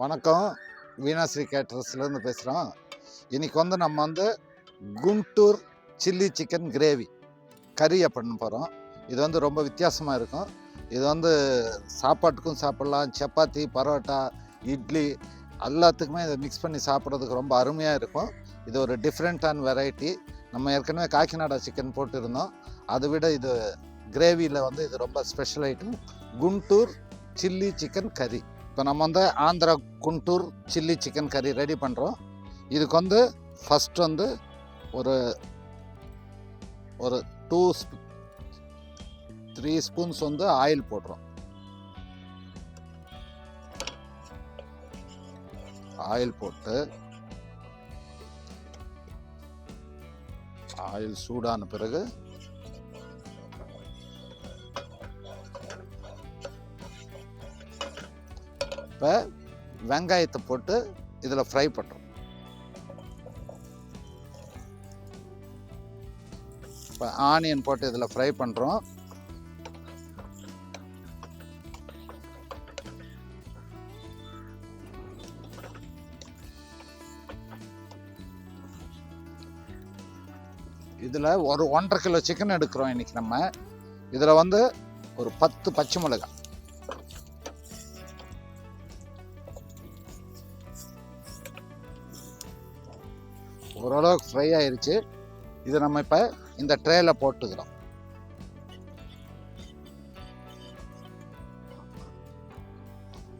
வணக்கம். வீணாஸ்ரீ கேட்டரர்ஸ்லேருந்து பேசுகிறோம். இன்றைக்கி நம்ம குண்டூர் சில்லி சிக்கன் கிரேவி கறியை பண்ண போகிறோம். இது ரொம்ப வித்தியாசமாக இருக்கும். இது சாப்பாட்டுக்கும் சாப்பிட்லாம், சப்பாத்தி, பரோட்டா, இட்லி எல்லாத்துக்குமே இதை மிக்ஸ் பண்ணி சாப்பிட்றதுக்கு ரொம்ப அருமையாக இருக்கும். இது ஒரு டிஃப்ரெண்ட்டான வெரைட்டி. நம்ம ஏற்கனவே காக்கிநாடா சிக்கன் போட்டிருந்தோம். அதை விட இது கிரேவியில் இது ரொம்ப special item. Guntur chilli chicken கறி. இப்போ நம்ம ஆந்திரா குண்டூர் சில்லி சிக்கன் கறி ரெடி பண்ணுறோம். இதுக்கு ஃபஸ்ட் ஒரு ஒரு 3 ஸ்பூன்ஸ் ஆயில் போடுறோம். ஆயில் போட்டு ஆயில் சூடான பிறகு இப்போ வெங்காயத்தை போட்டு இதில் ஃப்ரை பண்ணுறோம். இப்போ ஆனியன் போட்டு இதில் ஃப்ரை பண்ணுறோம். இதில் ஒரு 1.5 கிலோ சிக்கன் எடுக்கிறோம் இன்றைக்கி நம்ம. இதில் ஒரு 10 பச்சை மிளகாய், ஓரளவுக்கு ஃப்ரை ஆயிடுச்சு. இதை நம்ம இப்போ இந்த ட்ரேயில் போட்டுக்கிறோம்.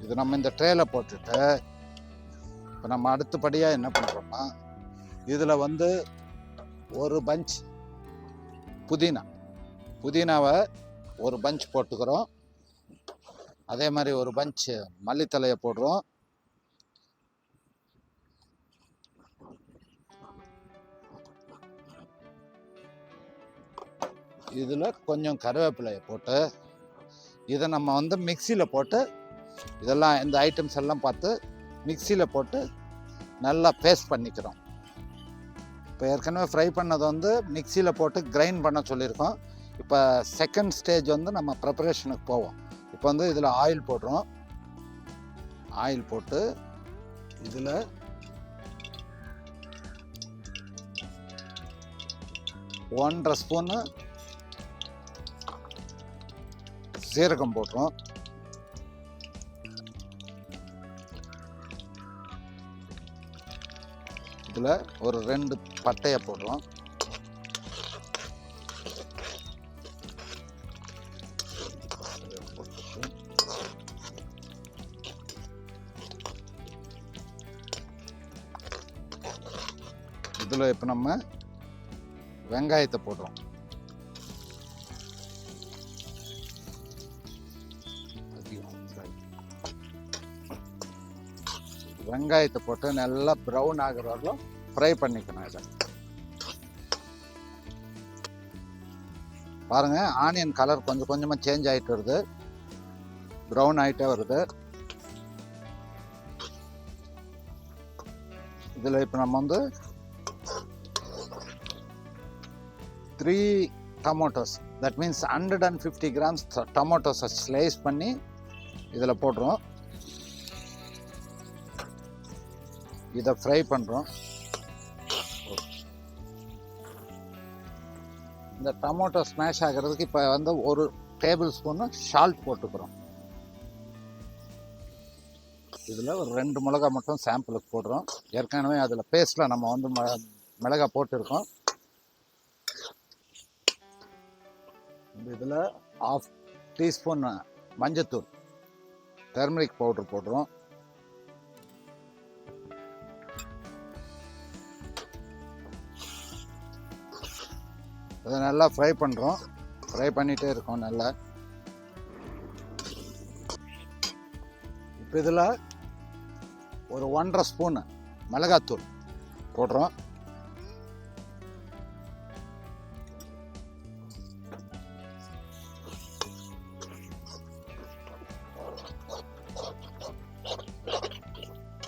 இது நம்ம இந்த ட்ரேயில் போட்டுட்டு இப்போ நம்ம அடுத்தபடியாக என்ன பண்ணுறோம்னா, இதில் ஒரு பஞ்ச் புதினாவை ஒரு பஞ்ச் போட்டுக்கிறோம். அதே மாதிரி ஒரு பஞ்ச் மல்லித்தலையை போடுறோம். இதில் கொஞ்சம் கருவேப்பிலையை போட்டு இதை நம்ம மிக்சியில் போட்டு இதெல்லாம் இந்த ஐட்டம்ஸ் எல்லாம் பார்த்து மிக்சியில் போட்டு நல்லா பேஸ்ட் பண்ணிக்கிறோம். இப்போ ஏற்கனவே ஃப்ரை பண்ணது மிக்சியில் போட்டு கிரைண்ட் பண்ண சொல்லியிருக்கோம். இப்போ செகண்ட் ஸ்டேஜ் நம்ம ப்ரிப்பரேஷனுக்கு போவோம். இப்போ இதில் ஆயில் போடுறோம். ஆயில் போட்டு இதில் ஒன்றரை ஸ்பூனு சீரகம் போடுறோம். இதில் ஒரு 2 பட்டையை போடுறோம். இதில் இப்போ நம்ம வெங்காயத்தை போடுறோம். வெங்காயத்தை போட்டு நல்லா ப்ரௌன் ஆகிற வரலும் ஃப்ரை பண்ணிக்கணும். இதை பாருங்கள், ஆனியன் கலர் கொஞ்சம் கொஞ்சமாக சேஞ்ச் ஆகிட்டு வருது, ப்ரௌன் ஆகிட்டே வருது. இதில் இப்போ நம்ம 3 டொமேட்டோஸ், தட் மீன்ஸ் 150 கிராம்ஸ் டொமேட்டோஸை ஸ்லைஸ் பண்ணி இதில் போடுறோம். இதை ஃப்ரை பண்ணுறோம். இந்த டொமேட்டோ ஸ்மாஷ் ஆகிறதுக்கு இப்போ ஒரு டேபிள் ஸ்பூனு சால்ட் போட்டுக்கிறோம். இதில் ஒரு 2 மிளகாய் மட்டும் சாம்பிளுக்கு போடுறோம். ஏற்கனவே அதில் பேஸ்ட்டில் நம்ம மிளகாய் போட்டிருக்கோம். இதில் 1/2 டீஸ்பூன் மஞ்சத்தூள், டர்மரிக் பவுடர் போடுறோம். இதை நல்லா ஃப்ரை பண்ணுறோம். ஃப்ரை பண்ணிகிட்டே இருக்கோம் நல்லா. இப்போ இதில் ஒரு 1.5 ஸ்பூனு மிளகாத்தூள் போடுறோம்.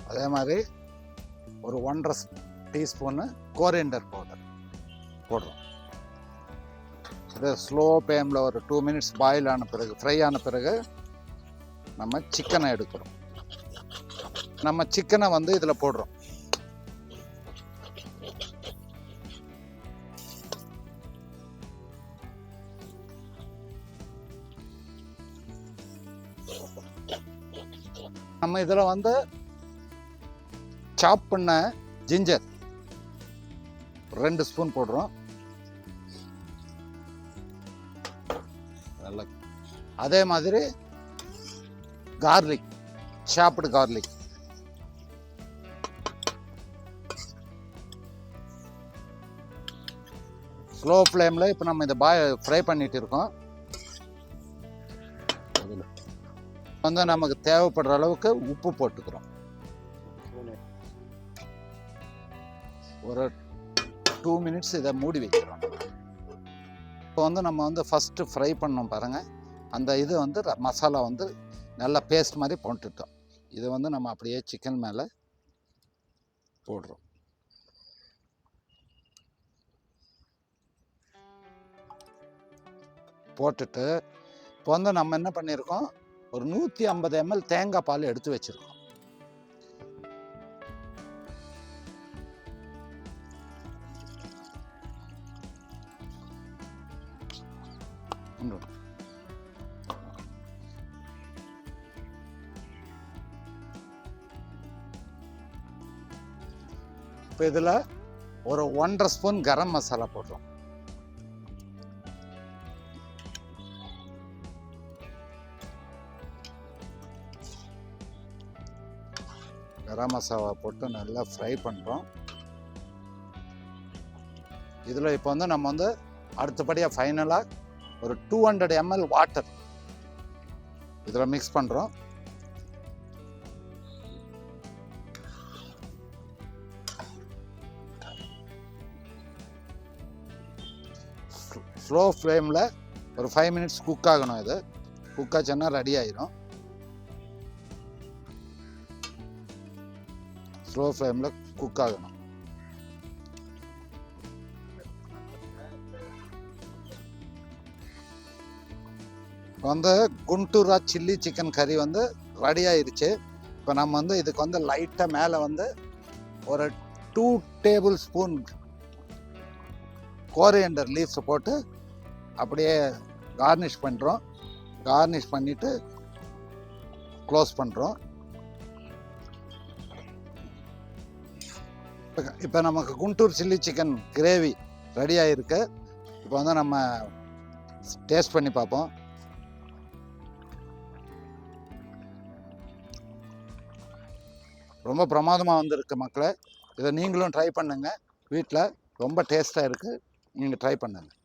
அதே மாதிரி ஒரு 1.5 டீஸ்பூனு கோரியண்டர் பவுடர் போடுறோம். இதை ஸ்லோ ஃப்ளேமில் ஒரு 2 மினிட்ஸ் பாயில் ஆன பிறகு, ஃப்ரை ஆன பிறகு நம்ம சிக்கனை எடுக்கிறோம். நம்ம சிக்கனை வந்து இதில் போடுறோம். நம்ம இதில் வந்து சாப் பண்ண ஜிஞ்சர் 2 ஸ்பூன் போடுறோம். அதே மாதிரி கார்லிக், சாப்டு கார்லிக். ஸ்லோ ஃப்ளேமில் இப்போ நம்ம இதை ஃப்ரை பண்ணிட்டு இருக்கோம். வந்து நமக்கு தேவைப்படுற அளவுக்கு உப்பு போட்டுக்கிறோம். ஒரு 2 மினிட்ஸ் இதை மூடி வைக்கிறோம். இப்போ வந்து நம்ம வந்து ஃபஸ்ட்டு ஃப்ரை பண்ணோம் பாருங்கள், அந்த இது வந்து மசாலா வந்து நல்லா பேஸ்ட் மாதிரி போட்டுட்டோம். இது வந்து நம்ம அப்படியே சிக்கன் மேலே போடுறோம். போட்டுட்டு இப்போ வந்து நம்ம என்ன பண்ணியிருக்கோம், ஒரு 150 ml தேங்காய் பால் எடுத்து வச்சுருக்கோம். இப்போ இதில் ஒரு 1.5 ஸ்பூன் கரம் மசாலா போடுறோம். கரம் மசாலா போட்டு நல்லா ஃப்ரை பண்ணுறோம். இதில் இப்போ வந்து நம்ம வந்து அடுத்தபடியாக ஃபைனலாக ஒரு 200 ml வாட்டர் இதில் மிக்ஸ் பண்ணுறோம். ஸ்லோ ஃப்ளேமில் ஒரு 5 மினிட்ஸ் குக் ஆகணும். இது குக் ஆச்சுன்னா ரெடி ஆயிடும். ஸ்லோ ஃப்ளேமில் குக் ஆகணும். வந்து குண்டூரா சில்லி சிக்கன் கறி வந்து ரெடி ஆயிடுச்சு. இப்போ நம்ம வந்து இதுக்கு வந்து லைட்டாக மேலே வந்து ஒரு 2 டேபிள் ஸ்பூன் கோரியண்டர் லீவ்ஸை போட்டு அப்படியே கார்னிஷ் பண்ணுறோம். கார்னிஷ் பண்ணிவிட்டு க்ளோஸ் பண்ணுறோம். இப்போ நமக்கு Guntur chilli chicken gravy ready ஆகிருக்கு. இப்போ வந்து நம்ம டேஸ்ட் பண்ணி பார்ப்போம். ரொம்ப பிரமாதமாக வந்திருக்கு மக்களே. இதை நீங்களும் ட்ரை பண்ணுங்கள் வீட்டில். ரொம்ப டேஸ்ட்டாக இருக்குது. நீங்கள் ட்ரை பண்ணுங்கள்.